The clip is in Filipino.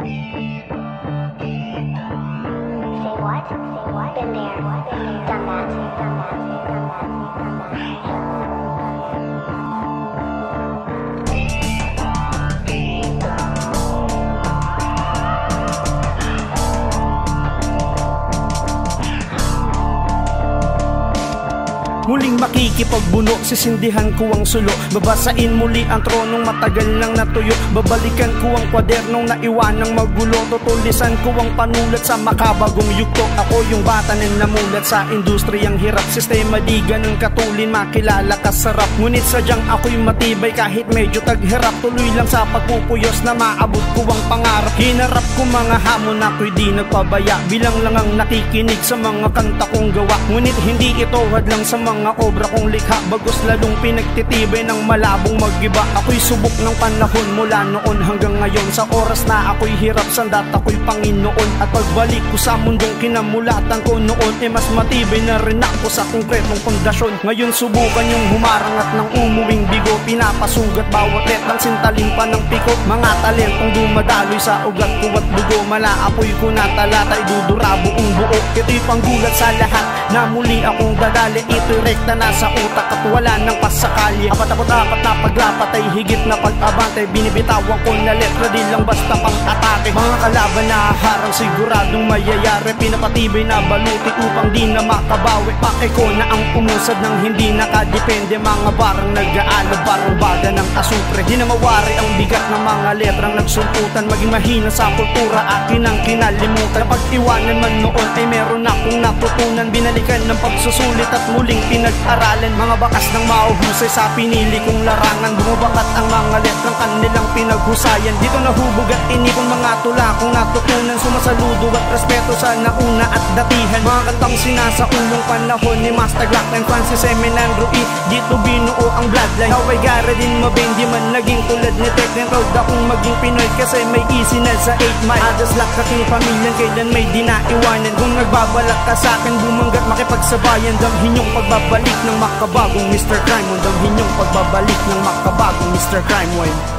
Been there, done that, done that, done that, done that. Muling makikipagbuno, sisindihan ko ang sulo. Babasain muli ang tronong matagal nang natuyo. Babalikan ko ang kwadernong naiwanang magulo. Tutulisan ko ang panulat sa makabagong yugto. Ako yung bata na namulat sa industriyang hirap. Sistema di ganun katulin, makilala kasarap. Ngunit sadyang ako'y matibay kahit medyo taghirap. Tuloy lang sa pagpupuyos na maabot ko ang pangarap. Hinarap ko mga hamon, ako'y di nagpabaya. Bilang lang ang nakikinig sa mga kanta kong gawa. Ngunit hindi ito hadlang sa mga obra kong likha, bagos lalong pinagtitibay ng malabong magiba. Ako'y subok ng panahon mula noon hanggang ngayon. Sa oras na ako'y hirap, sandat ako'y Panginoon. At pagbalik ko sa mundong kinamulatan ko noon, mas matibay na rin ako sa konkretong pundasyon. Ngayon subukan yung humarang at nang umuwing bigo. Pinapasugat bawat letang sintalin pa ng pikot. Mga talentong dumadaloy sa ugat ko at dugo. Malaapoy ko na talata, idudura buong buo. Ito'y panggulat sa lahat na muli akong dadali. Ito'y rekta na sa utak at wala nang pasakali. Apat-apat na paglapat ay higit na pag-abante. Binibitawan ko na letra, di lang basta pang-atake. Mga kalaban na harang siguradong mayayari. Pinapatibay na baluti upang di na makabawi. Pake ko na ang umusad ng hindi nakadepende. Mga barang nag-aalab, barang baga ng asupre. Di na mawari ang bigat ng mga letrang nagsuntutan. Maging mahina sa kultura, akin ang kinalimutan. Pag-iwanan man noon ay meron akong natutunan. Binalikan ng pagsusulit at muling pinag-aralan. Mga bakas ng mahuhusay sa pinili kong larangan. Bumabakat ang mga letrang kanilang pinaghusayan. Dito nahubog at inipon mga tula kong natutunan. Sumasaludo at respeto sa nauna at datihan. Mga kantang sinasaulong panahon ni Master Glock and Francis Eminan Rui. Dito binuo ang bloodline. Naway gara din mabendi man naging tulad ni Teknen. Proud akong maging Pinoy kasi may easy na sa 8 mile. Adas luck aking pamilyan, kailan may dinaiwanan. Kung nagbabalak ka sa akin, bumanggat makipagsabayan. Damhin yung pagbabalik ng makabagong Mr. Crime. Damhin yung pagbabalik ng makabagong Mr. Crime Wave.